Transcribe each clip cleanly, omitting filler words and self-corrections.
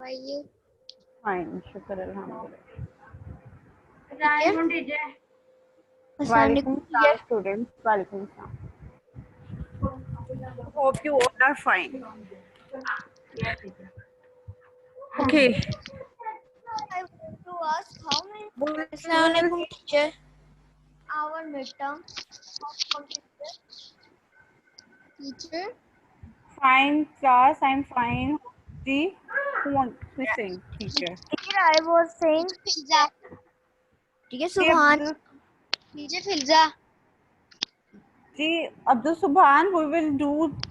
are you? Fine, शुक्र अल्हम्दुलिल्लाह। वालेकुम सलाम स्टूडेंट्स, वालेकुम सलाम। Hope you all are fine. Okay. I want to ask how many Well, Assalamualaikum teacher. Our midterm of computer. Teacher. fine class, I'm fine. Ji, who wants to sing? Teacher. Teacher, I was saying Filza. ठीक है जी, Subhan. Teacher Filza. जी, Abdul Subhan, we will do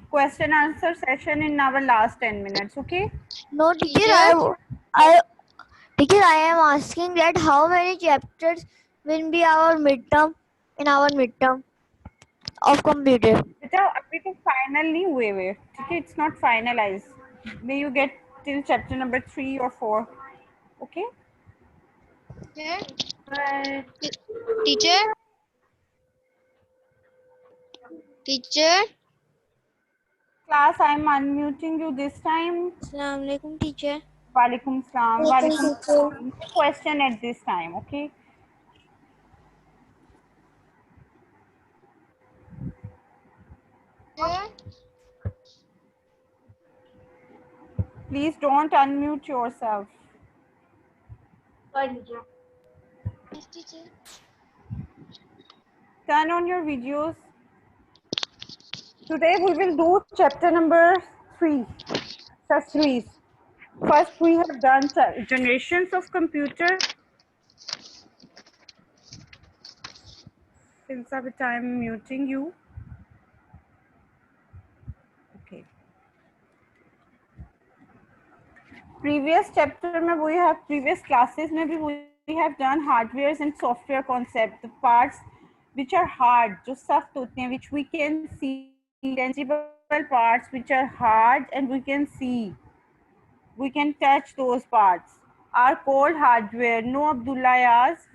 question answer session in our last 10 minutes, okay? No teacher, teacher, I am asking that how many chapters will be our midterm in our midterm of computer. बेटा अभी तो final नहीं हुए हुए, ठीक है? It's not finalized. May you get till chapter number 3 or 4, okay? Teacher. Teacher. Class, I'm unmuting you this time. Assalamualaikum teacher. Walaikum salam. Walaikum Walaikum salam. No question at this time, okay? Please don't unmute yourself. Yes, teacher. Turn on your videos. Today we will do chapter number 3, accessories. First we have done generations of computer. Since I'm muting you. Okay. Previous chapter में we have previous classes में भी we have done hardwares and software concept, the parts which are hard, जो सख्त होते हैं, which we can see, tangible parts which are hard and we can see, we can touch those parts are called hardware. No, Abdullah asked,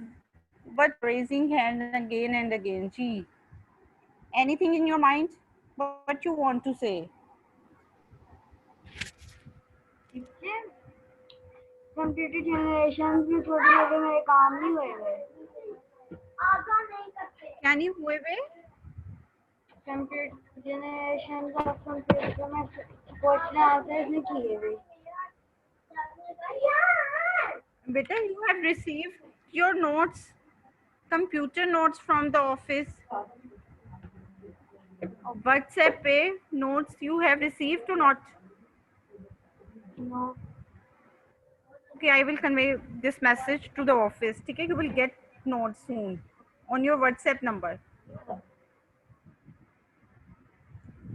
but raising hand again and again. Gee, anything in your mind? What you want to say? Computer generation भी थोड़ी देर में काम नहीं हुए क्या नहीं हुए वे? Computer generation का कंप्यूटर में क्वेश्चन आंसर नहीं किए हुए Beta, you have received your notes, computer notes from the office. WhatsApp पे notes you have received or not? No. Okay, I will convey this message to the office. ठीक है, you will get notes soon on your WhatsApp number.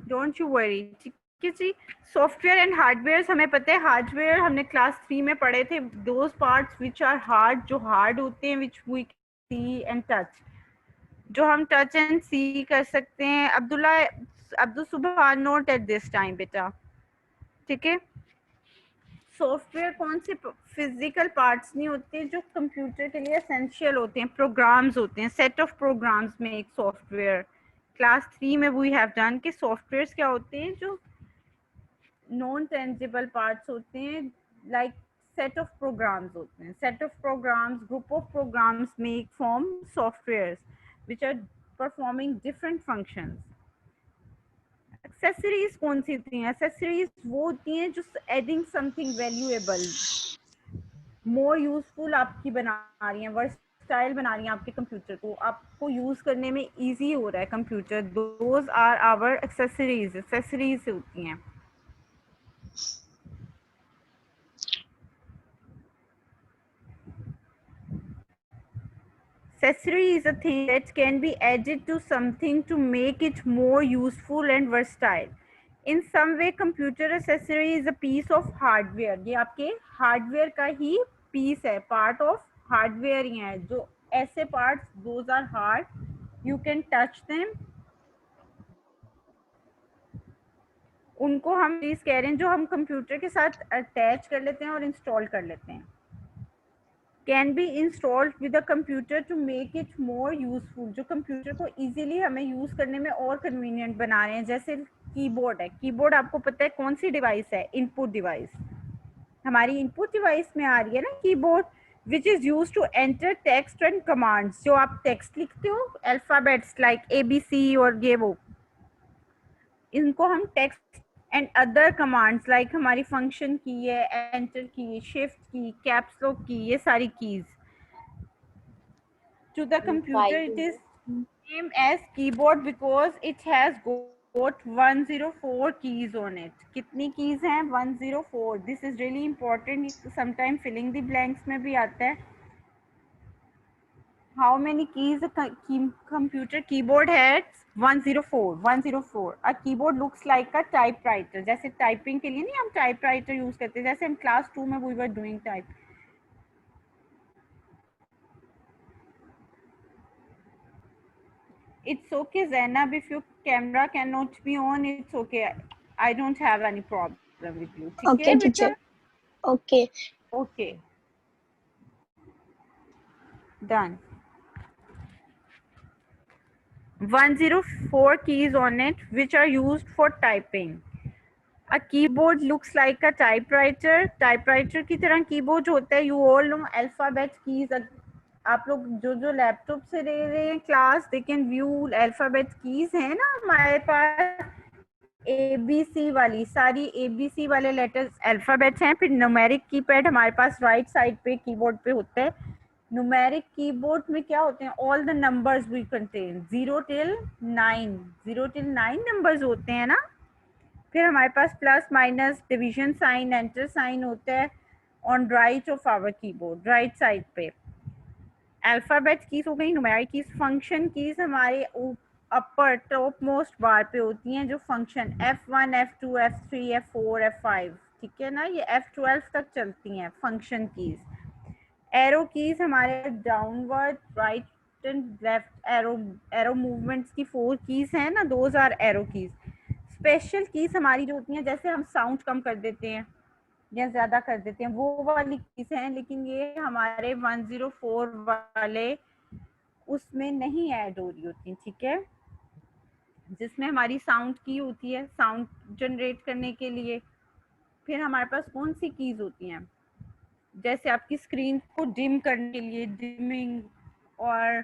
Don't you worry. ठीक है जी. Software and hardware हमें पता है. Hardware हमने class 3 में पढ़े थे. Those parts which are hard, जो hard होते हैं, which we see and touch. जो हम टच एंड सी कर सकते हैं. अब्दुल सुभान नोट एट दिस टाइम बेटा, ठीक है? सॉफ्टवेयर कौन से फिजिकल पार्ट्स नहीं होते जो कंप्यूटर के लिए एसेंशियल होते हैं, प्रोग्राम्स होते हैं, सेट ऑफ प्रोग्राम्स में एक सॉफ्टवेयर. क्लास 3 में वी हैव डन कि सॉफ्टवेयर्स क्या होते हैं जो नॉन टेंजिबल पार्ट्स होते हैं, लाइक set of programs होते हैं. Set of programs, group of programs make form softwares which are performing different functions. Accessories कौन सी होती हैं? एक्सेसरीज वो होती हैं जो adding something valuable, more useful आपकी बना रही हैं, वर्सटाइल बना रही हैं आपके कंप्यूटर को, आपको यूज करने में इजी हो रहा है computer. Those are our accessories. Accessories होती हैं. Accessory is a thing that can be added to something to make it more useful and versatile. In some way, computer accessory is a piece of hardware. ये आपके hardware का ही piece है, part of hardware ही है. जो ऐसे parts, those are hard. You can touch them. उनको हम चीज कह रहे हैं जो हम कंप्यूटर के साथ अटैच कर लेते हैं और इंस्टॉल कर लेते हैं. Can be installed with a computer to make it more useful, जो कंप्यूटर को इजीली हमें यूज करने में और कन्वीनियंट बना रहे हैं. जैसे कीबोर्ड है. कीबोर्ड आपको पता है कौन सी डिवाइस है? Input device. हमारी इनपुट डिवाइस में आ रही है ना keyboard, which is use to enter text and commands. जो आप टेक्स्ट लिखते हो अल्फाबेट्स लाइक ABC और ये वो, इनको हम text and other commands like हमारी फंक्शन की है, एंटर की, शिफ्ट की, कैप्स लॉक की, ये सारी keys. To the computer it is same as keyboard because it has got 104 keys on it. कितनी keys हैं? 104. This is really important. Sometimes filling the blanks में भी आता है. How many keys a computer keyboard has? 104. 104. A keyboard looks like a typewriter. जैसे typing के लिए नहीं हम टाइपराइटर यूज करते हैं, जैसे हम क्लास 2 में we were doing type. It's okay, Zainab, if your camera cannot be on, it's okay. I don't have any problem with you. ठीक Okay, है teacher. बेटा? Okay. Okay. Done. 104 keys on it which are used for typing. A keyboard looks like a typewriter. Typewriter की तरह keyboard होता है. You all know alphabet keys. आप लोग जो लैपटॉप से ले रहे हैं class, they can view alphabet keys है ना हमारे पास. ABC वाली सारी ABC वाले लेटर्स अल्फाबेट्स हैं. फिर न्यूमेरिक कीपैड हमारे पास राइट साइड पे कीबोर्ड पे होता है. न्यूमेरिक कीबोर्ड में क्या होते हैं? All the numbers we contain 0 till 9. 0 till 9 numbers होते हैं ना. फिर हमारे पास plus minus division sign enter sign होता है on right of our keyboard, right side पे. अल्फाबेट कीज हो गई. न्यूमेरिक कीज, फंक्शन कीज हमारे अपर टॉप मोस्ट बार पे होती हैं, जो function F1 F2 F3 F4 F5, ठीक है ना, ये F12 तक चलती हैं फंक्शन कीज. एरो कीज हमारे downward, right and left arrow movements की 4 कीज हैं ना, those are arrow keys. Special keys हमारी जो होती हैं, जैसे हम साउंड कम कर देते हैं या ज्यादा कर देते हैं, वो वाली कीज हैं. लेकिन ये हमारे 104 वाले उसमें नहीं ऐड हो रही होती, ठीक है, जिसमें हमारी साउंड की होती है साउंड जनरेट करने के लिए. फिर हमारे पास कौन सी कीज होती हैं? जैसे आपकी स्क्रीन को डिम करने के लिए डिमिंग, और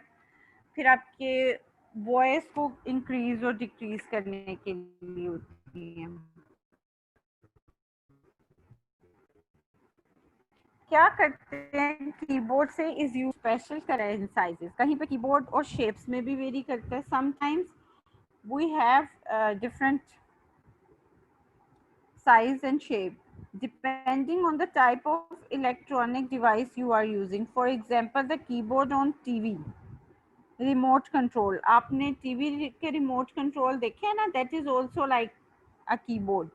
फिर आपके वॉइस को इंक्रीज और डिक्रीज करने के लिए होती हैं. क्या करते हैं कीबोर्ड से is use special current sizes. कहीं पे कीबोर्ड और शेप्स में भी वेरी करता है. Sometimes we have different size and shape depending on the type of electronic device you are using. For example, the keyboard on TV, remote control. आपने TV के remote control देखे हैं ना, that is also like a keyboard.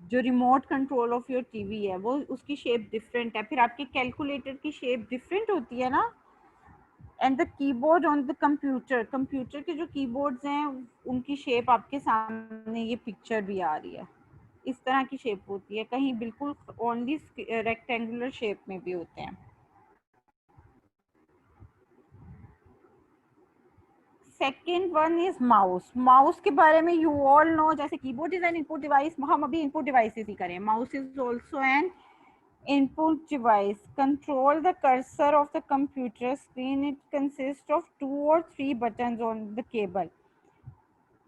जो remote control of your TV है वो उसकी shape different है. फिर आपके कैलकुलेटर की शेप डिफरेंट होती है ना. And the keyboard on the computer, computer के जो कीबोर्ड्स हैं उनकी शेप आपके सामने ये पिक्चर भी आ रही है. इस तरह की शेप होती है. कहीं बिल्कुल ओनली रेक्टेंगुलर शेप में भी होते हैं. Second one is mouse. Mouse के बारे में यू ऑल नो, जैसे keyboard is an input device, हम अभी इनपुट डिवाइसेस ही करें. Mouse is also an input device. Control the cursor of the computer screen. It consists of 2 or 3 buttons on the cable.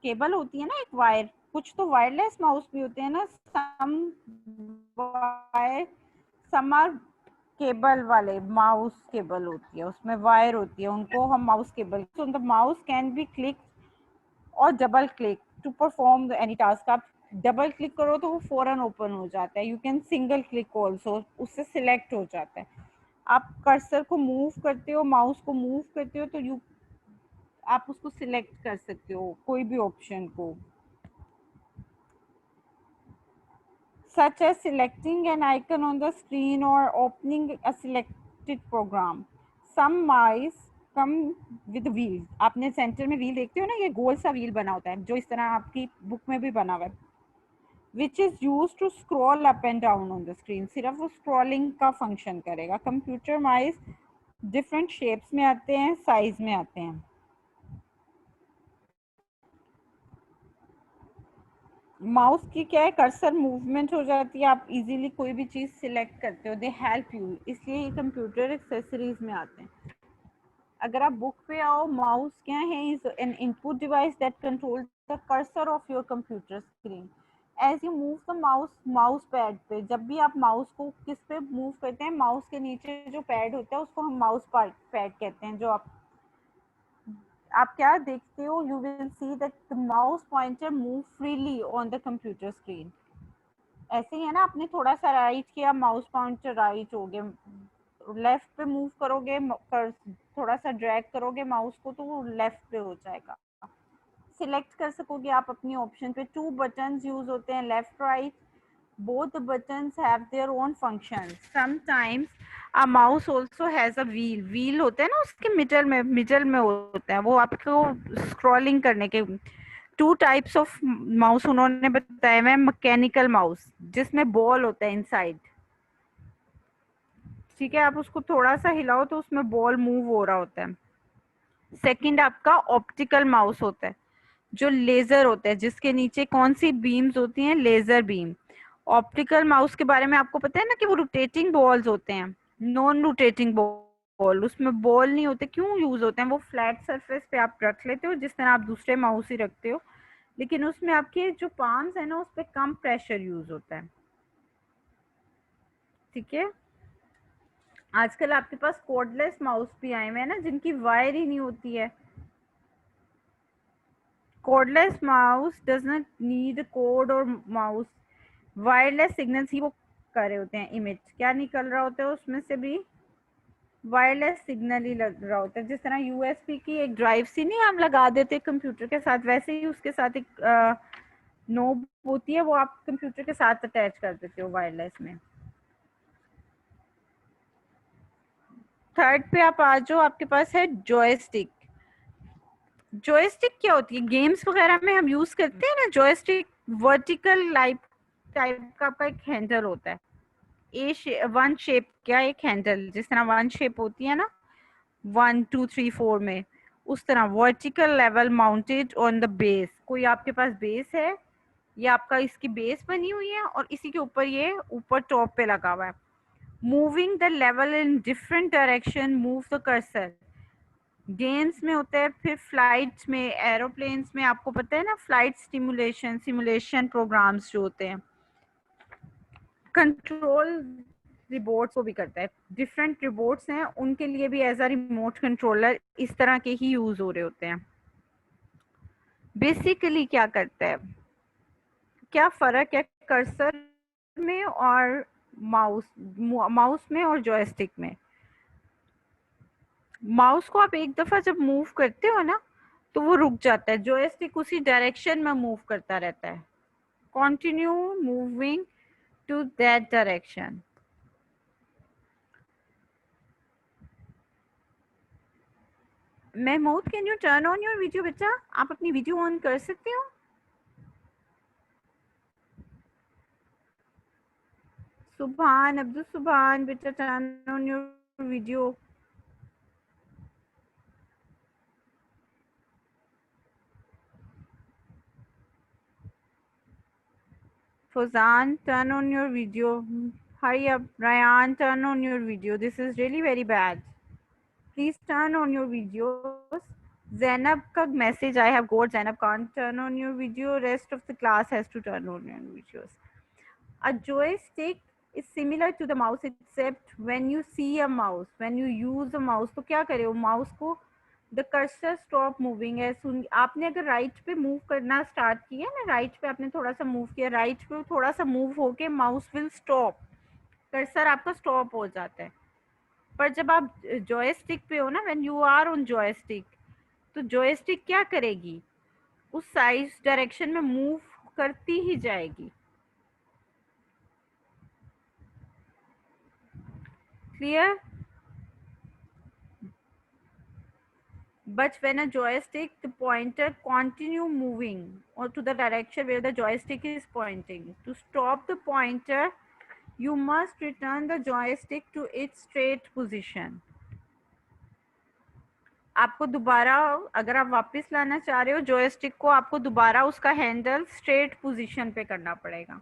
Cable होती है ना एक wire. कुछ तो वायरलेस माउस भी होते हैं ना, some wire, some are cable वाले. माउस केबल होती है, उसमें वायर होती है, उनको हम mouse cable. So the mouse can be click और double click to perform any task. आप डबल क्लिक करो तो वो फौरन ओपन हो जाता है. You can single click also, उससे सिलेक्ट हो जाता है. आप कर्सर को मूव करते हो, माउस को मूव करते हो, तो आप उसको सिलेक्ट कर सकते हो कोई भी ऑप्शन को. such as selecting an icon on the screen or opening a selected program. Some mice come with wheels. आपने सेंटर में व्हील देखते हो ना, ये गोल सा व्हील बना होता है जो इस तरह आपकी बुक में भी बना हुआ है. which is used to scroll up and down on the screen. सिर्फ वो स्क्रॉलिंग का फंक्शन करेगा. कंप्यूटर माइस डिफरेंट शेप्स में आते हैं, साइज में आते हैं. माउस की क्या है, कर्सर मूवमेंट हो जाती है, आप इजीली कोई भी चीज़ सिलेक्ट करते हो, दे हेल्प यू, इसलिए ये कंप्यूटर एक्सेसरीज में आते हैं। अगर आप बुक पे आओ, माउस क्या है, is an input device that control the cursor of your computer screen as you move the mouse mouse pad पे। जब भी आप माउस को किस पे मूव करते हैं, माउस के नीचे जो पैड होता है उसको हम माउस पैड कहते हैं। जो आप क्या देखते हो, you will see that the mouse pointer move freely on the computer screen. ऐसे ही है ना, आपने थोड़ा सा राइट किया, माउस पॉइंटर राइट हो गया, लेफ्ट पे मूव करोगे, थोड़ा सा ड्रैग करोगे माउस को तो वो लेफ्ट पे हो जाएगा। सिलेक्ट कर सकोगे आप अपनी ऑप्शन पे। 2 बटन्स यूज होते हैं, left right. both the buttons have their own functions. Sometimes a mouse also has a wheel होता है ना, उसके मिडल में होता है, वो आपको स्क्रॉलिंग करने के। 2 टाइप्स ऑफ माउस उन्होंने बताया हुआ है। मैकेनिकल माउस जिसमें बॉल होता है इनसाइड, ठीक है, आप उसको थोड़ा सा हिलाओ तो उसमें बॉल मूव हो रहा होता है। सेकंड आपका ऑप्टिकल माउस होता है, जो लेजर होता है, जिसके नीचे कौन सी बीम्स होती हैं, लेजर बीम। ऑप्टिकल माउस के बारे में आपको पता है ना कि वो रोटेटिंग बॉल्स होते हैं, नॉन रोटेटिंग बॉल, उसमें बॉल नहीं होते। क्यों यूज होते हैं, वो फ्लैट सरफेस पे आप रख लेते हो जिस तरह आप दूसरे माउस ही रखते हो, लेकिन उसमें आपके जो पाम्स है ना उस पर कम प्रेशर यूज होता है, ठीक है। आजकल आपके पास कोडलेस माउस भी आए हुए हैं ना, जिनकी वायर ही नहीं होती है। Cordless mouse does not need code और माउस, वायरलेस सिग्नल्स ही वो कर रहे होते हैं इमिट। क्या निकल रहा होता है उसमें से भी, वायरलेस सिग्नल ही लग रहा होता है। जिस तरह यूएसबी की एक ड्राइव सी नहीं हम लगा देते कंप्यूटर के साथ, वैसे ही उसके साथ एक नोब होती है, वो आप कंप्यूटर के साथ अटैच कर देते हो वायरलेस में। थर्ड पे आप आ जाओ, आपके पास है जॉयस्टिक। जॉयस्टिक क्या होती है, गेम्स वगैरह में हम यूज करते हैं ना जॉयस्टिक। वर्टिकल टाइप का आपका एक हैंडल होता है, वन शेप, क्या एक हैंडल, जिस तरह वन शेप होती है ना 1 2 3 4 में, उस तरह vertical level mounted on the base. कोई आपके पास बेस है, ये आपका इसकी बेस बनी हुई है और इसी के ऊपर ये ऊपर टॉप पे लगा हुआ है। Moving the level in different direction move the cursor, games में होता है। फिर फ्लाइट्स में, एरोप्लेन्स में, आपको पता है ना फ्लाइट सिमुलेशन प्रोग्राम्स जो होते हैं, कंट्रोल रिबोट्स को भी करता है। डिफरेंट रिबोट्स हैं, उनके लिए भी एज अ रिमोट कंट्रोलर इस तरह के ही यूज हो रहे होते हैं। बेसिकली क्या करता है, क्या फर्क है कर्सर में और माउस में और जॉयस्टिक में। माउस को आप एक दफा जब मूव करते हो ना तो वो रुक जाता है, जॉयस्टिक उसी डायरेक्शन में मूव करता रहता है, continue moving to that direction. Mahmood, can you turn on your video बेटा, आप अपनी वीडियो ऑन कर सकते हो। सुभान, अब्दुल सुभान बेटा, turn on your video. Fozan, turn on your video. Hurry up. Ryan, turn on your video. This is really very bad. Please turn on your videos. Zainab ka message I have got. Zainab can't turn on your video. Rest of the class has to turn on your videos. A joystick is similar to the mouse except when you see a mouse, when you use a mouse, तो क्या करे वो mouse को the cursor stop moving है। सुन, आपने अगर right पे move करना स्टार्ट किया ना, राइट पे आपने थोड़ा सा मूव किया, राइट पे थोड़ा सा मूव होके माउस विल स्टॉप, कर्सर आपका स्टॉप हो जाता है। पर जब आप जॉयस्टिक पे हो ना, when you are on joystick, तो जॉयस्टिक क्या करेगी, उस साइज डायरेक्शन में मूव करती ही जाएगी। Clear? But when a joystick, the pointer continue moving or to the direction where the joystick is pointing. To stop the pointer, you must return the joystick to its straight position. आपको दोबारा, अगर आप वापस लाना चाह रहे हो joystick को, आपको दोबारा उसका हैंडल स्ट्रेट पोजीशन पे करना पड़ेगा।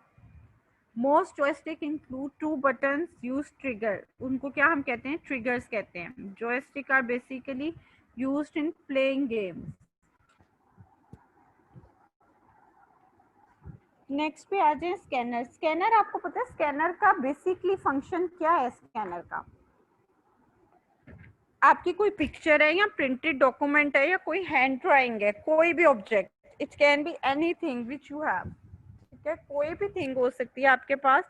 Most joystick include 2 buttons use trigger, उनको क्या हम कहते हैं, ट्रिगर्स कहते हैं। Joystick are basically used in playing games. Next पे आ जाए स्कैनर। स्कैनर आपको पता है स्कैनर का बेसिकली फंक्शन क्या है? स्कैनर का, आपकी कोई पिक्चर है या प्रिंटेड डॉक्यूमेंट है या कोई हैंड ड्राइंग है, कोई भी object, it can be anything which you have, ठीक है, कोई भी थिंग हो सकती है आपके पास,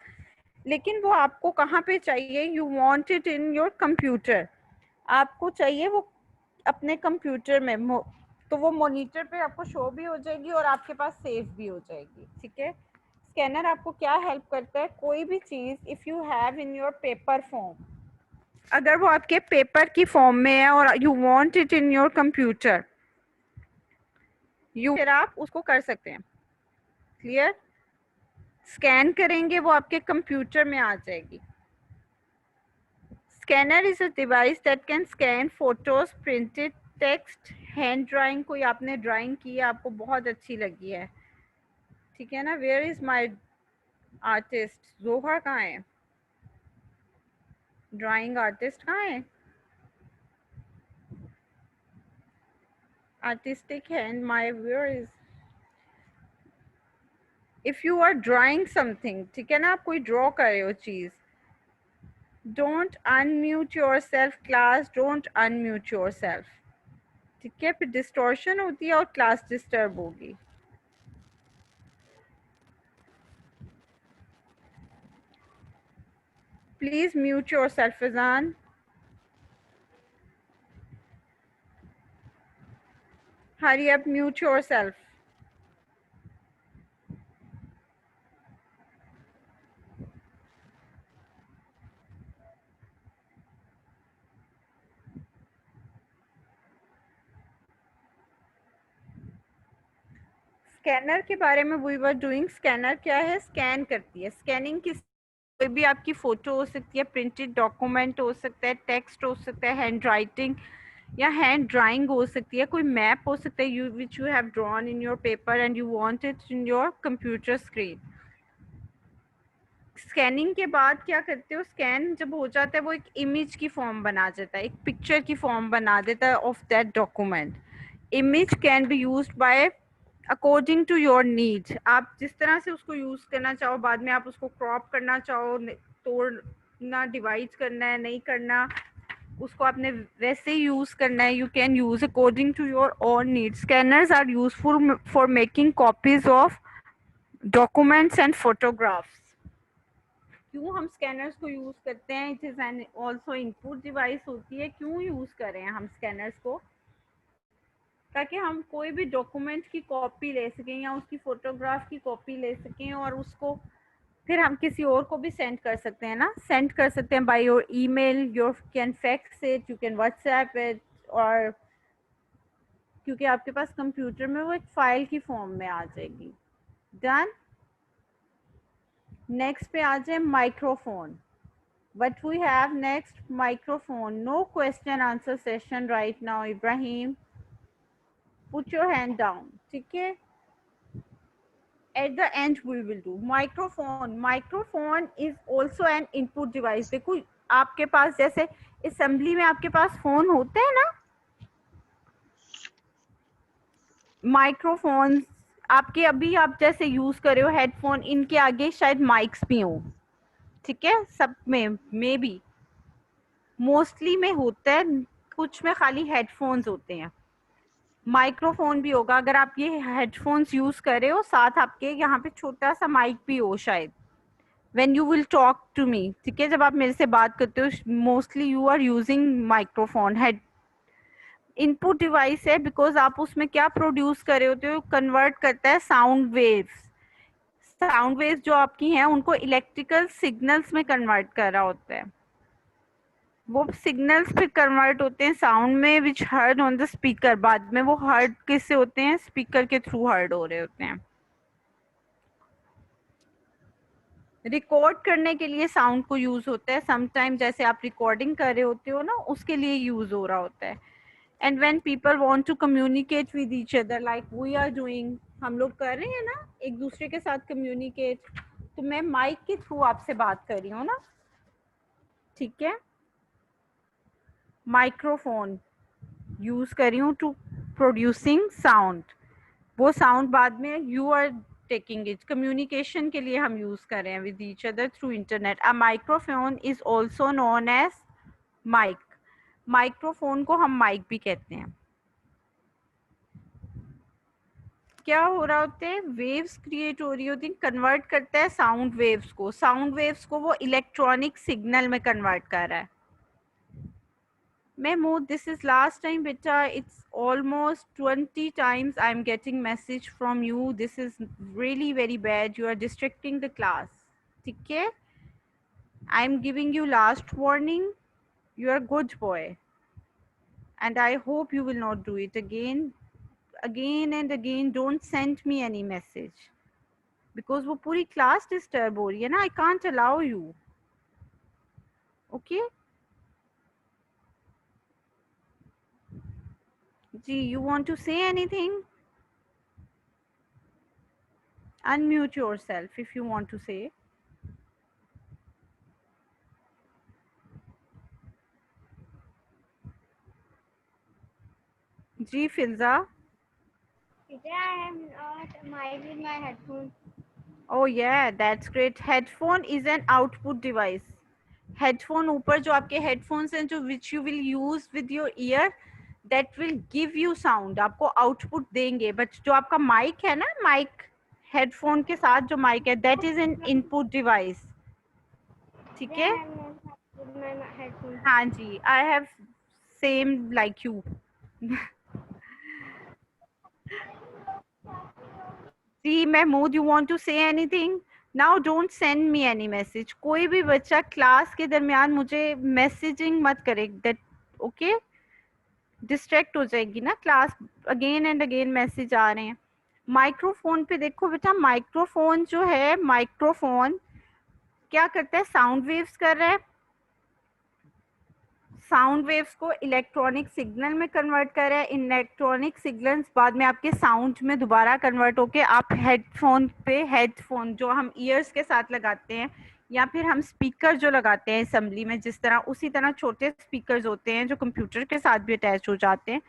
लेकिन वो आपको कहाँ पे चाहिए? You want it in your computer, आपको चाहिए वो अपने कंप्यूटर में, तो वो मॉनिटर पे आपको शो भी हो जाएगी और आपके पास सेव भी हो जाएगी, ठीक है। स्कैनर आपको क्या हेल्प करता है? कोई भी चीज़ if you have in your paper form, अगर वो आपके पेपर की फॉर्म में है और you want it in your computer, you फिर आप उसको कर सकते हैं। क्लियर? स्कैन करेंगे वो आपके कंप्यूटर में आ जाएगी। Scanner is a device that can scan photos, printed text, hand drawing, कोई आपने ड्राइंग की है, आपको बहुत अच्छी लगी है, ठीक है ना। Where is my artist? Zoha कहाँ है? ड्राइंग आर्टिस्ट कहाँ है? Artistic hand, my where is, if you are drawing something, ठीक है ना, आप कोई ड्रॉ कर रहे हो चीज, don't unmute your self class, don't unmute your self, ठीक है, फिर डिस्टॉर्शन होती है और क्लास डिस्टर्ब होगी। Please mute your self Faizan. Hurry up, mute your self. Scanner के बारे में वी वर डूइंग। स्कैनर क्या है? स्कैन करती है। स्कैनिंग किस, कोई भी आपकी फोटो हो सकती है, प्रिंटेड डॉक्यूमेंट हो सकता है, टेक्स्ट हो सकता है, हैंड राइटिंग या हैंड ड्राइंग हो सकती है, कोई मैप हो सकता है you which you have drawn in your paper and you want it in your computer screen. Scanning के बाद क्या करते हो? स्कैन जब हो जाता है वो एक इमेज की फॉर्म बना देता है, एक पिक्चर की फॉर्म बना देता है of that document. Image can be used by according to your need, आप जिस तरह से उसको यूज करना चाहो, बाद में आप उसको क्रॉप करना चाहो, तोड़ना, डिवाइड करना है, नहीं करना, उसको आपने वैसे ही यूज करना है, you can use according to your own need. Scanners are useful for making copies of documents and photographs. क्यों हम स्कैनर्स को यूज करते हैं? It is an also input device होती है। क्यों यूज कर रहे हैं हम स्कैनर्स को? ताकि हम कोई भी डॉक्यूमेंट की कॉपी ले सकें या उसकी फोटोग्राफ की कॉपी ले सकें और उसको फिर हम किसी और को भी सेंड कर सकते हैं ना, सेंड कर सकते हैं by your email, your can fax it, you can WhatsApp it, और क्योंकि आपके पास कंप्यूटर में वो एक फाइल की फॉर्म में आ जाएगी। डन। नेक्स्ट पे आ जाए microphone. What we have next? Microphone. No question answer session right now, Ibrahim. Put your hand down. ठीक है? At the end we will do microphone. Microphone is also an input device. देखो आपके पास जैसे assembly में आपके पास phone होते हैं ना, माइक्रोफोन आपके अभी आप जैसे यूज कर रहे हो हेडफोन, इनके आगे शायद माइक्स भी हो, ठीक है, सब में मे बी, मोस्टली में होता है, कुछ में खाली हेडफोन्स होते हैं। माइक्रोफोन भी होगा, अगर आप ये हेडफोन्स यूज कर रहे हो, साथ आपके यहाँ पे छोटा सा माइक भी हो शायद, when you will talk to me, ठीक है, जब आप मेरे से बात करते हो, mostly you are using microphone. Head input device है बिकॉज आप उसमें क्या प्रोड्यूस कर रहे होते हो, कन्वर्ट करता है साउंड वेव्स। साउंड वेव्स जो आपकी हैं उनको इलेक्ट्रिकल सिग्नल्स में कन्वर्ट कर रहा होता है, वो सिग्नल्स फिर कन्वर्ट होते हैं साउंड में, विच हर्ड ऑन द स्पीकर। बाद में वो हर्ड किससे होते हैं? स्पीकर के थ्रू हर्ड हो रहे होते हैं। रिकॉर्ड करने के लिए साउंड को यूज होता है समटाइम, जैसे आप रिकॉर्डिंग कर रहे होते हो ना, उसके लिए यूज हो रहा होता है। and when people want to communicate with each other like we are doing, हम लोग कर रहे हैं ना एक दूसरे के साथ communicate, तो मैं माइक के थ्रू आपसे बात कर रही हूँ ना, ठीक है। माइक्रोफोन यूज कर रही हूँ टू प्रोड्यूसिंग साउंड, वो साउंड बाद में you are taking it, communication के लिए हम यूज कर रहे हैं with each other through internet. A microphone is also known as mic, microphone को हम माइक भी कहते हैं। क्या हो रहा होते हैं, वेव्स क्रिएट हो रही होती हैं, कन्वर्ट करता है साउंड वेव्स को, साउंड वेव्स को वो इलेक्ट्रॉनिक सिग्नल में कन्वर्ट कर रहा है। Memo, this is last time beta, it's almost 20 times I'm getting message from you. This is really very bad. You are distracting the class. Okay? I'm giving you last warning. You are a good boy. And I hope you will not do it again. Again and again, don't send me any message. Because वो पूरी class disturb हो रही है ना, I can't allow you. Okay? Gee, you want to say anything? Unmute yourself if you want to say. Ji Filza. Today I am not mic with my headphones. Oh yeah, that's great. Headphone is an output device. Headphone ऊपर जो आपके headphones हैं जो which you will use with your ear, that will give you sound, आपको output देंगे। But जो आपका mic है ना, mic headphone के साथ जो mic है, that is an input device. ठीक है? Today I am not with my headphones. हाँ जी, I have same like you. See, Mahmood, you want to say anything? Now don't send me any message. कोई भी बच्चा class के दरमियान मुझे messaging मत करे, that okay? डिस्ट्रैक्ट हो जाएगी ना class, again and again message आ रहे हैं। माइक्रोफोन पे देखो बेटा, माइक्रोफोन जो है, माइक्रोफोन क्या करता है, साउंड वेव्स कर रहा है, साउंड वेव्स को इलेक्ट्रॉनिक सिग्नल में कन्वर्ट कर रहा है, इलेक्ट्रॉनिक सिग्नल्स बाद में आपके साउंड में दोबारा कन्वर्ट होके आप हेडफोन पे, हेडफोन जो हम ईयर्स के साथ लगाते हैं या फिर हम स्पीकर जो लगाते हैं असेंबली में जिस तरह, उसी तरह छोटे स्पीकर्स होते हैं जो कंप्यूटर के साथ भी अटैच हो जाते हैं,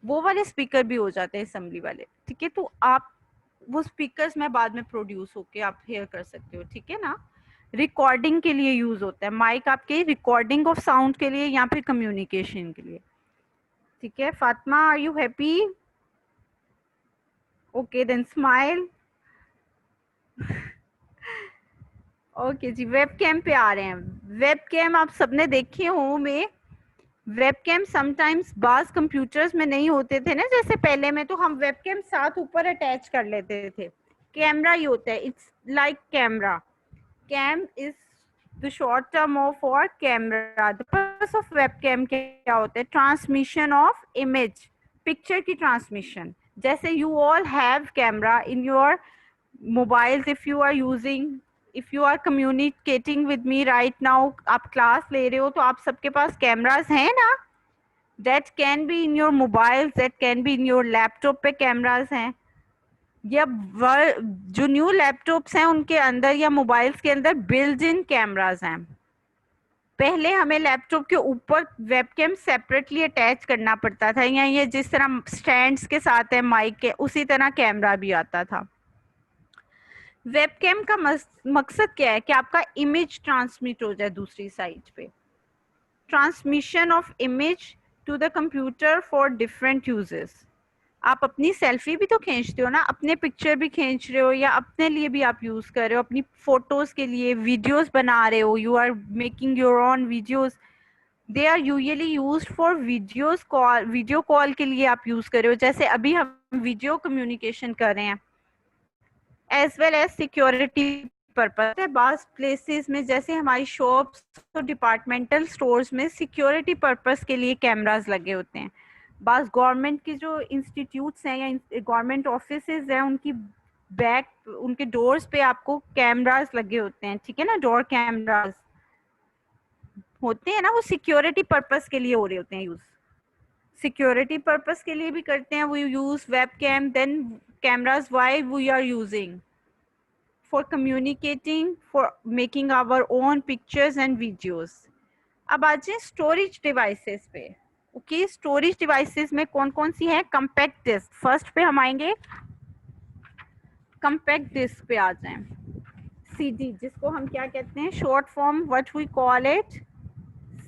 वो वाले स्पीकर भी हो जाते हैं असेंबली वाले। ठीक है, तो आप वो स्पीकर्स में बाद में प्रोड्यूस होके आप हेयर कर सकते हो। ठीक है ना, रिकॉर्डिंग के लिए यूज होता है माइक, आपके रिकॉर्डिंग ऑफ साउंड के लिए या फिर कम्युनिकेशन के लिए। ठीक है Fatima, are you happy? Okay then smile. Okay जी, वेब कैम पे आ रहे हैं। वेब कैम आप सबने देखे हो में, वेब कैम समटाइम्स बाज कंप्यूटर्स में नहीं होते थे ना, जैसे पहले में तो हम वेब कैम साथ ऊपर अटैच कर लेते थे। कैमरा ही होता है, it's like camera. Cam is the short term of for camera. The purpose of webcam क्या होता है? Transmission of image, picture की transmission. जैसे you all have camera in your mobiles if you are using, if you are communicating with me right now, आप class ले रहे हो तो आप सबके पास cameras हैं ना? That can be in your mobiles, that can be in your laptop पे cameras हैं, या जो न्यू लैपटॉप्स हैं उनके अंदर या मोबाइल्स के अंदर बिल्ट इन कैमरास हैं। पहले हमें लैपटॉप के ऊपर वेबकैम सेपरेटली अटैच करना पड़ता था, या ये जिस तरह स्टैंड्स के साथ है माइक के, उसी तरह कैमरा भी आता था। वेबकैम का मकसद क्या है कि आपका इमेज ट्रांसमिट हो जाए दूसरी साइड पे, transmission of image to the computer for different uses. आप अपनी सेल्फी भी तो खींचते हो ना, अपने पिक्चर भी खींच रहे हो या अपने लिए भी आप यूज कर रहे हो, अपनी फोटोज के लिए वीडियोस बना रहे हो, you are making your own videos, they are usually used for videos call, video call के लिए आप यूज कर रहे हो, जैसे अभी हम वीडियो कम्युनिकेशन कर रहे हैं, as well as security purpose है। बाज प्लेसेस में जैसे हमारी शॉप्स तो डिपार्टमेंटल स्टोर्स में सिक्योरिटी पर्पज के लिए कैमरास लगे होते हैं। बस गवर्नमेंट की जो इंस्टीट्यूट्स हैं या गवर्नमेंट ऑफिसेज हैं, उनकी बैक, उनके डोर्स पे आपको कैमरास लगे होते हैं। ठीक है ना, डोर कैमरास होते हैं ना, वो सिक्योरिटी पर्पस के लिए हो रहे होते हैं यूज। सिक्योरिटी पर्पस के लिए भी करते हैं, we use webcam, then cameras why we are using for communicating, for making our own pictures and videos. अब आ जाए स्टोरेज डिवाइसेस पे। ओके, स्टोरेज डिवाइसेस में कौन कौन सी है? कंपैक्ट डिस्क, फर्स्ट पे हम आएंगे, कंपैक्ट डिस्क पे आ जाएं। सीडी, जिसको हम क्या कहते हैं, short form what we call it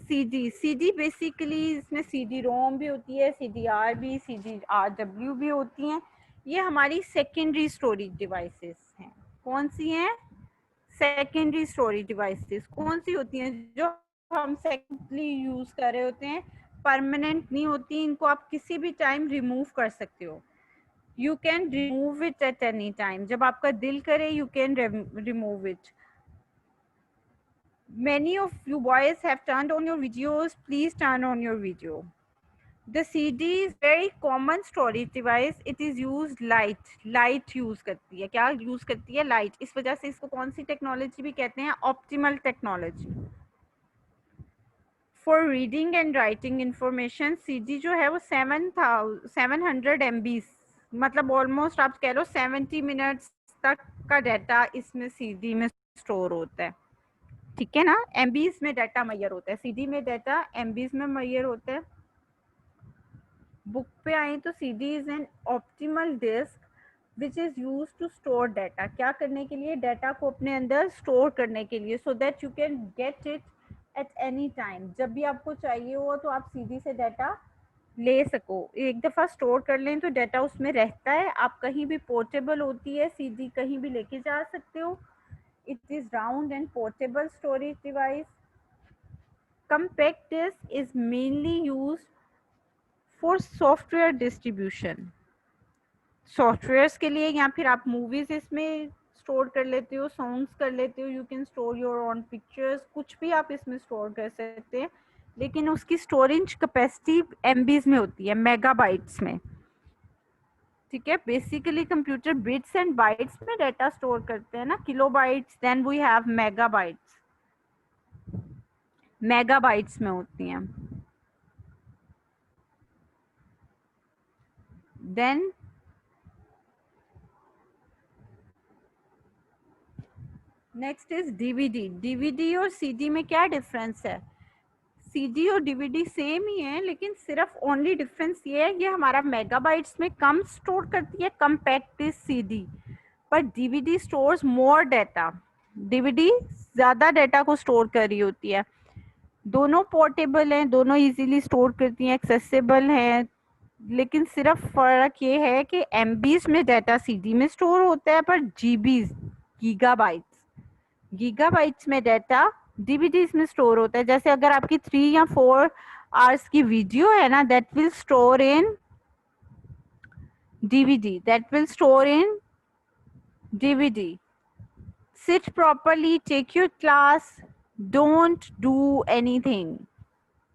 CD. CD basically इसमें सीडी रोम भी होती है, सीडी आर भी, सीडी आर डब्ल्यू भी होती हैं। ये हमारी सेकेंडरी स्टोरेज डिवाइसेस हैं। कौन सी हैं? सेकेंडरी स्टोरेज डिवाइसेस कौन सी होती हैं? जो हम सेकेंडली यूज कर रहे होते हैं, परमानेंट नहीं होती, इनको आप किसी भी टाइम रिमूव कर सकते हो। You can remove it at any time, जब आपका दिल करे you can remove it. Many of you boys have turned on your videos, please turn on your video. The CD is very common storage device. It is used light use करती है। क्या use करती है? light। इस वजह से इसको कौन सी टेक्नोलॉजी भी कहते हैं? Optimal technology. For reading and writing information, CD जो है वो 700 MB, मतलब ऑलमोस्ट आप कह लो 70 मिनट्स तक का डाटा इसमें CD में स्टोर होता है। ठीक है ना, एमबीज में डाटा मैयर होता है, सीडी में डाटा एमबीज में मैयर होता है। बुक पे आए तो CD is an optimal disc which is use to store data. क्या करने के लिए? डाटा को अपने अंदर स्टोर करने के लिए, so that you can get it at any time. जब भी आपको चाहिए हो तो आप सीडी से डाटा ले सको। एक दफ़ा स्टोर कर लें तो डाटा उसमें रहता है, आप कहीं भी पोर्टेबल होती है सीडी, कहीं भी लेके जा सकते हो। It is round and portable storage device. Compact disk is mainly used for software distribution. Softwares के लिए, या फिर आप movies इसमें स्टोर कर लेते हो, सॉन्ग्स कर लेते हो, you can store your on pictures, कुछ भी आप इसमें स्टोर कर सकते हैं, लेकिन उसकी स्टोरेज कैपेसिटी एमबीज में होती है, मेगाबाइट्स में। ठीक है, basically computer bits and bytes में डाटा स्टोर करते हैं ना, kilobytes, then we have megabytes, megabytes में होती हैं। Then next is DVD. DVD और सीडी में क्या डिफरेंस है? सीडी और डीवीडी सेम ही है, लेकिन सिर्फ ओनली डिफरेंस ये है, ये हमारा मेगाबाइट्स में कम स्टोर करती है कंपैक्ट सीडी, पर डीवीडी स्टोर्स मोर डाटा। डीवीडी ज़्यादा डाटा को स्टोर कर रही होती है। दोनों पोर्टेबल हैं, दोनों इजीली स्टोर करती हैं, एक्सेसिबल हैं, लेकिन सिर्फ फ़र्क ये है कि एमबीज में डाटा सीडी में स्टोर होता है, पर जीबीज, गीगाबाइट्स में डाटा डीवीडीज में स्टोर होता है। जैसे अगर आपकी 3 या 4 आवर्स की वीडियो है ना, that will store in DVD, that will store in DVD. Sit properly, take your class, don't do anything.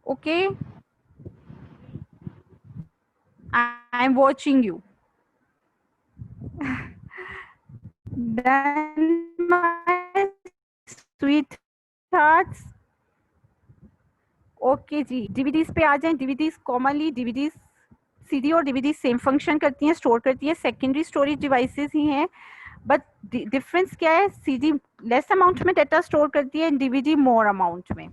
Okay? I'm watching you. Then my sweethearts. Okay जी, डीवीडीज पे आ जाएं। डीवीडीज कॉमनली डीवीडीज, सीडी और DVD same function करती हैं, store करती है, secondary storage devices ही हैं, बट डिफरेंस क्या है? सीडी लेस अमाउंट में डाटा स्टोर करती है, डीवीडी मोर अमाउंट में,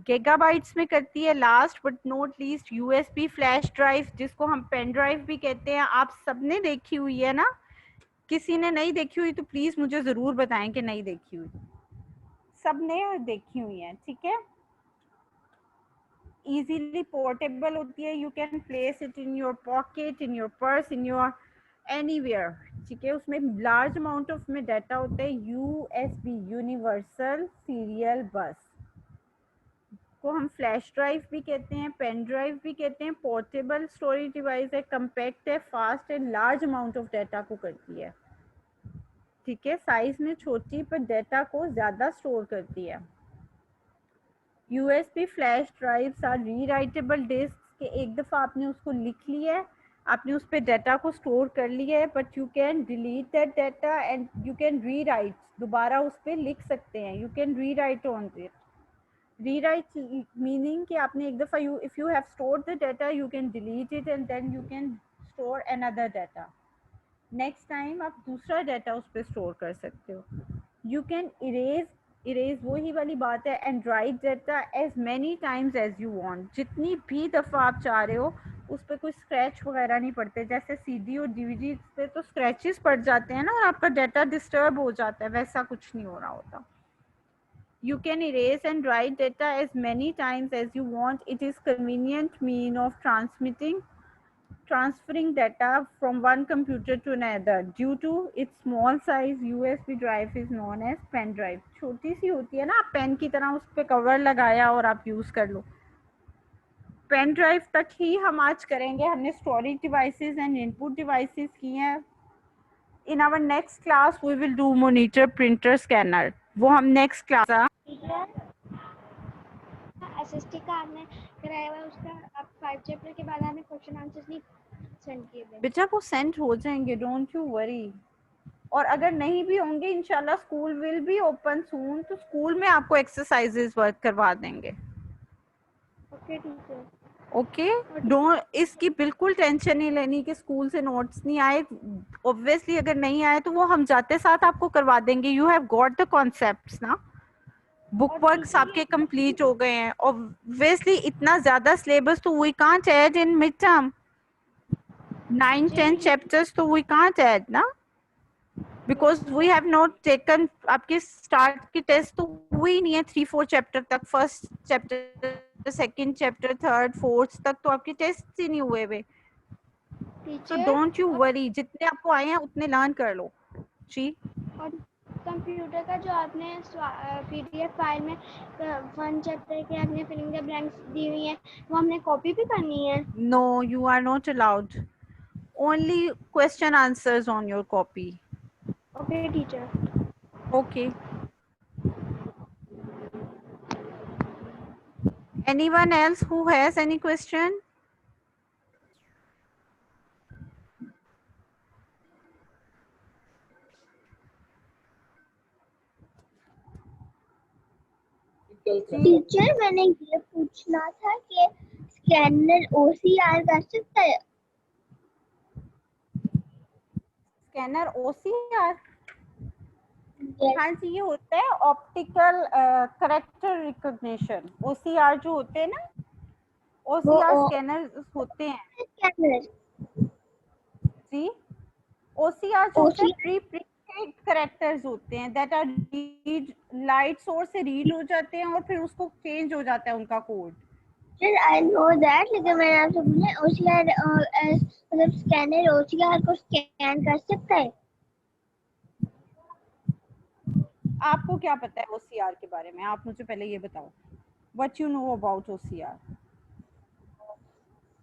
गीगाबाइट्स में करती है। Last but not least USB flash drive, जिसको हम पेन ड्राइव भी कहते हैं। आप सबने देखी हुई है ना? किसी ने नहीं देखी हुई तो प्लीज मुझे जरूर बताएं कि नहीं देखी हुई। सबने देखी हुई है, ठीक है। easily portable होती है, you can place it in your pocket, in your purse, in your anywhere, ठीक है। उसमें large amount of में डाटा होता है। USB यूनिवर्सल सीरियल बस को हम फ्लैश ड्राइव भी कहते हैं, पेन ड्राइव भी कहते हैं। पोर्टेबल स्टोरेज डिवाइस है, कंपैक्ट है, फास्ट है, लार्ज अमाउंट ऑफ डाटा को करती है, ठीक है। साइज में छोटी पर डाटा को ज़्यादा स्टोर करती है। USB flash drives are rewritable disc, के एक दफ़ा आपने उसको लिख लिया है, आपने उस पर डाटा को स्टोर कर लिया है, but you can delete that data and you can rewrite, दोबारा उस पर लिख सकते हैं, you can rewrite on it. Rewrite meaning कि आपने एक दफ़ा if you have stored the data you can delete it and then you can store another data. Next time आप दूसरा डाटा उस पर स्टोर कर सकते हो। यू कैन इरेज वही वाली बात है, and write data as many times as you want. जितनी भी दफ़ा आप चाह रहे हो उस पर कोई स्क्रैच वगैरह नहीं पड़ते। जैसे सीडी और डीवीडी पे तो स्क्रैचेस पड़ जाते हैं ना और आपका डाटा डिस्टर्ब हो जाता है, वैसा कुछ नहीं हो रहा होता। You can erase and write data as many times as you want. It is convenient mean of transferring data from one computer to another. Due to its small size, USB drive is known as pen drive. छोटी सी होती है ना, आप pen की तरह उस पर cover लगाया और आप यूज कर लो। पेन ड्राइव तक ही हम आज करेंगे। हमने storage devices and input devices की हैं। In our next class we will do monitor, printer, scanner. वो हम नेक्स्ट क्लास एसएसटी का आपने कराया हुआ है, उसका आप 5 चैप्टर के बाद आपने क्वेश्चन आंसर्स नहीं सेंड किए थे। बेटा वो सेंड हो जाएंगे, डोंट यू वरी। और अगर नहीं भी होंगे इंशाल्लाह स्कूल विल बी ओपन सून, तो स्कूल में आपको एक्सरसाइजेस वर्क करवा देंगे। Okay teacher. ओके डोंट, इसकी बिल्कुल टेंशन नहीं लेनी कि स्कूल से नोट्स नहीं आए। ऑब्वियसली अगर नहीं आए तो वो हम जाते साथ आपको करवा देंगे। You have got the concepts ना, बुक वर्क्स आपके कंप्लीट हो गए हैं। ऑब्वियसली इतना ज्यादा सिलेबस तो we can't add in mid term. 9-10 chapters तो वी कांट ऐड ना, because we have not taken. आपके स्टार्ट की टेस्ट तो हुई नहीं है 3-4 चैप्टर तक। First chapter, second chapter, third, fourth तक तो आपके टेस्ट ही नहीं हुए हुए। तो डोंट यू वरी, जितने आपको आए हैं उतने लर्न कर लो जी। और कंप्यूटर का जो आपने पीडीएफ फाइल में 1 चैप्टर के आपने फिलिंग द ब्लैंक्स दी हुई है, वो हमने कॉपी भी करनी है? No, you are not allowed. Only question answers on your copy. Okay teacher. Okay, anyone else who has any question? Teacher मैंने ये पूछना था कि स्कैनर ओसीआर कर सकता है? Scanner OCR? Yes. हाँ जी, ये होता है ऑप्टिकल करेक्टर रिकॉग्निशन। ओसीआर जो होते हैं ना, ओसीआर स्कैनर होते हैं स्कैनर जी। ओसीआर जो होते हैं प्री प्रिंटेड करेक्टर्स होते हैं, that are read, light source से रीड हो जाते हैं और फिर उसको चेंज हो जाता है उनका code. Sir I know that, लेकिन मैंने आपसे पूछा ओसीआर मतलब स्कैनर ओसीआर को स्कैन कर सकता है? आपको क्या पता है ओसीआर के बारे में? आप मुझे पहले ये बताओ, what you know about OCR.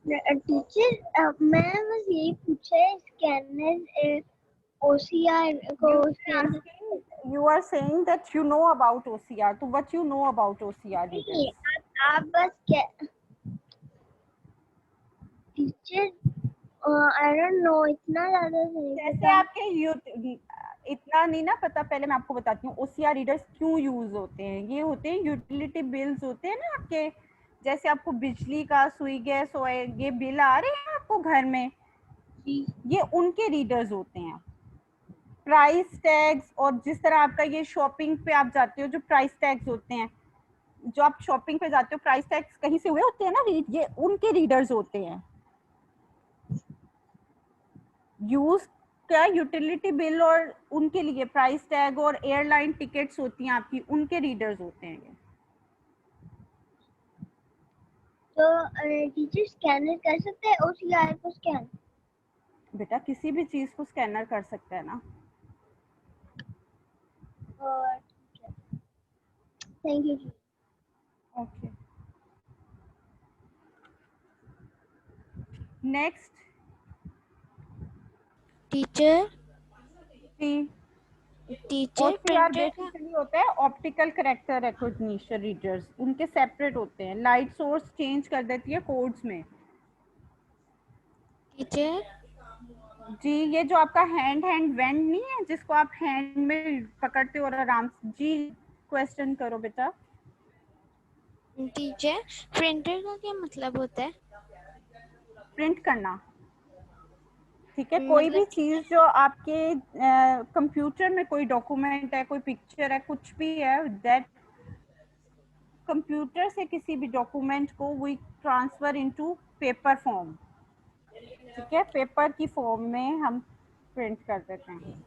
Teacher मैं बस यही पूछा है, स्कैनर ओसीआर को scan. You are saying that you know about OCR. So what you know about OCR? नहीं, आप बस क्या टीचर, आई डोंट नो, इतना ज्यादा नहीं जैसे पता। आपके इतना नहीं ना पता, पहले मैं आपको बताती हूँ OCR रीडर्स क्यों यूज होते हैं। ये होते हैं यूटिलिटी बिल्स होते हैं ना आपके, जैसे आपको बिजली का, सुई गैस, ये बिल आ रहे हैं आपको घर में, ये उनके रीडर्स होते हैं। प्राइस टैग्स, और जिस तरह आपका ये शॉपिंग पे आप जाते हो जो प्राइस टैग्स होते हैं, जो आप शॉपिंग पे जाते हो प्राइस टैग्स कहीं से हुए होते हैं ना रीड, ये उनके रीडर्स होते हैं। यूज क्या, यूटिलिटी बिल और उनके लिए प्राइस टैग और एयरलाइन टिकट्स होती हैं आपकी, उनके रीडर्स होते हैं ये। तो टीचर स्कैनर कर सकते हैं ओसीआर को स्कैन? बेटा किसी भी चीज को स्कैनर कर सकता है ना। Thank you. Okay, next teacher OCR basically होता है ऑप्टिकल करेक्टर रिकॉग्निशन रीडर्स, उनके सेपरेट होते हैं। लाइट सोर्स चेंज कर देती है कोड्स में। टीचर जी, ये जो आपका हैंड वेंड नहीं है जिसको आप हैंड में पकड़ते हो और आराम से, जी क्वेश्चन करो बेटा। टीचर प्रिंटर का क्या मतलब होता है? प्रिंट करना, ठीक है। कोई भी मतलब चीज जो आपके कंप्यूटर में, कोई डॉक्यूमेंट है, कोई पिक्चर है, कुछ भी है, दैट कंप्यूटर से किसी भी डॉक्यूमेंट को we transfer into paper form, ठीक है। पेपर की फॉर्म में हम प्रिंट कर देते हैं।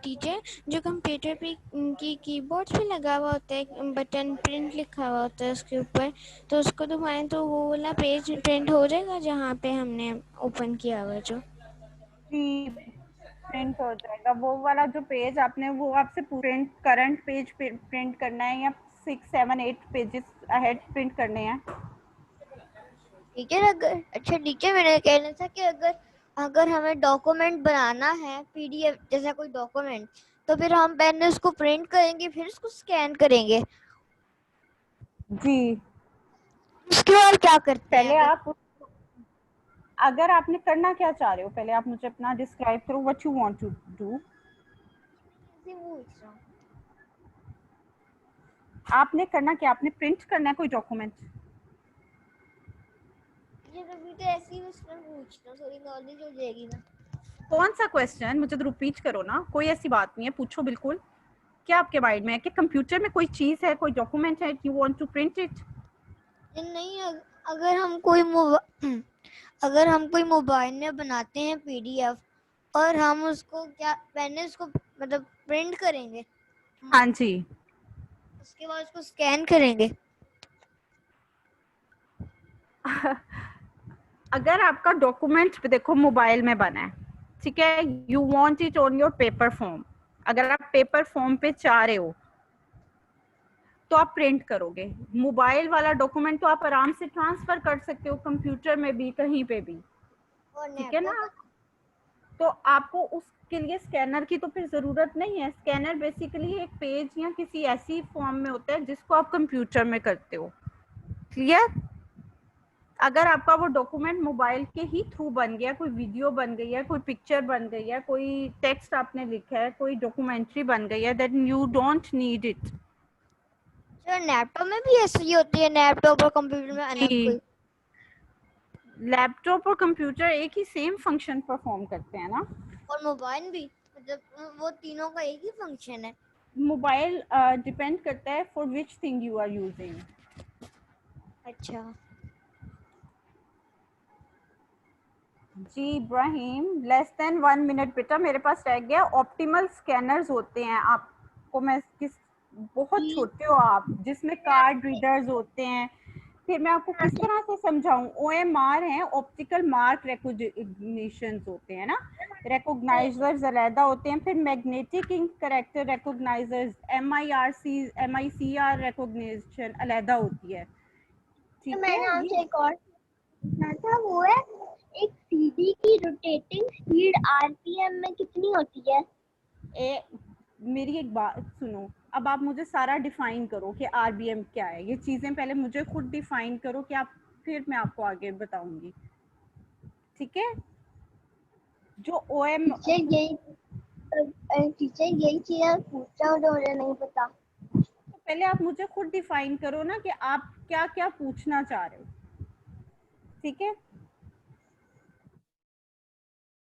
टीचर जो कंप्यूटर पे की कीबोर्ड पे लगा हुआ होता है बटन प्रिंट लिखा हुआ होता है उसके ऊपर, तो उसको दबाएं तो वो वाला पेज प्रिंट हो जाएगा जहाँ पे हमने ओपन किया हुआ जो। जी, प्रिंट हो जाएगा वो वाला जो पेज आपने, वो आपसे प्रिंट करंट पेज प्रिंट करना है या 6, 7, 8 पेजेस अहेड प्रिंट करने हैं। टीचर अगर अच्छा टीचर मेरा कहना था कि अगर अगर हमें डॉक्यूमेंट बनाना है पीडीएफ जैसा कोई डॉक्यूमेंट, तो फिर हम पहले उसको प्रिंट करेंगे फिर उसको स्कैन करेंगे, जी, उसके बाद क्या करते हैं? पहले आप, अगर आपने करना क्या चाह रहे हो, पहले आप मुझे अपना डिस्क्राइब करो what you want to do. आपने करना क्या, आपने प्रिंट करना है कोई डॉक्यूमेंट? ये कभी तो ऐसे ही पूछना, थोड़ी नॉलेज हो जाएगी ना। कौन सा क्वेश्चन, मुझे तो रिपीट करो ना, कोई ऐसी बात नहीं है, पूछो बिल्कुल। क्या आपके माइंड में है कि कंप्यूटर में कोई चीज है, कोई डॉक्यूमेंट है, you want to print it? नहीं अगर हम कोई मोबाइल में बनाते हैं पीडीएफ और हम उसको क्या पहले उसको मतलब प्रिंट करेंगे, हाँ जी, उसके बाद उसको स्कैन करेंगे। अगर आपका डॉक्यूमेंट देखो मोबाइल में बना है, ठीक है, you want it on your paper form, अगर आप पेपर फॉर्म पे चाह रहे हो तो आप प्रिंट करोगे। मोबाइल वाला डॉक्यूमेंट तो आप आराम से ट्रांसफर कर सकते हो कंप्यूटर में भी, कहीं पे भी, और ठीक है लैपटॉप ना। तो आपको उसके लिए स्कैनर की तो फिर जरूरत नहीं है। स्कैनर बेसिकली एक पेज या किसी ऐसी फॉर्म में होता है जिसको आप कंप्यूटर में करते हो, क्लियर। अगर आपका वो डॉक्यूमेंट मोबाइल के ही थ्रू बन गया, कोई वीडियो बन गई है, कोई पिक्चर बन गई है, कोई टेक्स्ट आपने लिखा है, कोई डॉक्यूमेंट्री बन गई है, then you don't need it. Laptop में भी ऐसी ही होती है, लैपटॉप और कंप्यूटर में अलग कोई? लैपटॉप और कंप्यूटर एक ही सेम फंक्शन परफॉर्म करते हैं ना। और मोबाइल भी, मतलब वो तीनों का एक ही फंक्शन है? मोबाइल डिपेंड करता है for which thing you are using. अच्छा जी इब्राहिम, लेस देन 1 मिनट बेटा, मेरे पास रह गया। ऑप्टिमल स्कैनर्स होते हैं, आपको मैं किस, बहुत छोटे हो आप, जिसमें कार्ड रीडर्स होते हैं। फिर मैं आपको किस तरह से समझाऊं। OMR है, ऑप्टिकल मार्क रिकॉग्निशन होते हैं ना, रिकॉग्नाइजर्स अलहदा होते हैं। फिर magnetic ink character recognizers, MICR recognition अलहदा होती है, तो ठीक है। मैंने ये आपसे एक और पूछना था, वो है एक सीडी की रोटेटिंग स्पीड आरपीएम में कितनी होती है? मेरी एक बात सुनो, अब आप मुझे सारा डिफाइन करो कि RBM क्या है। ये चीजें पहले मुझे खुद डिफाइन करो कि आप, फिर मैं आपको आगे बताऊंगी, ठीक है। जो OM, टीचर यही चीज पूछा हूँ तो मुझे नहीं पता। तो पहले आप मुझे खुद डिफाइन करो ना कि आप क्या क्या पूछना चाह रहे हो, ठीक है।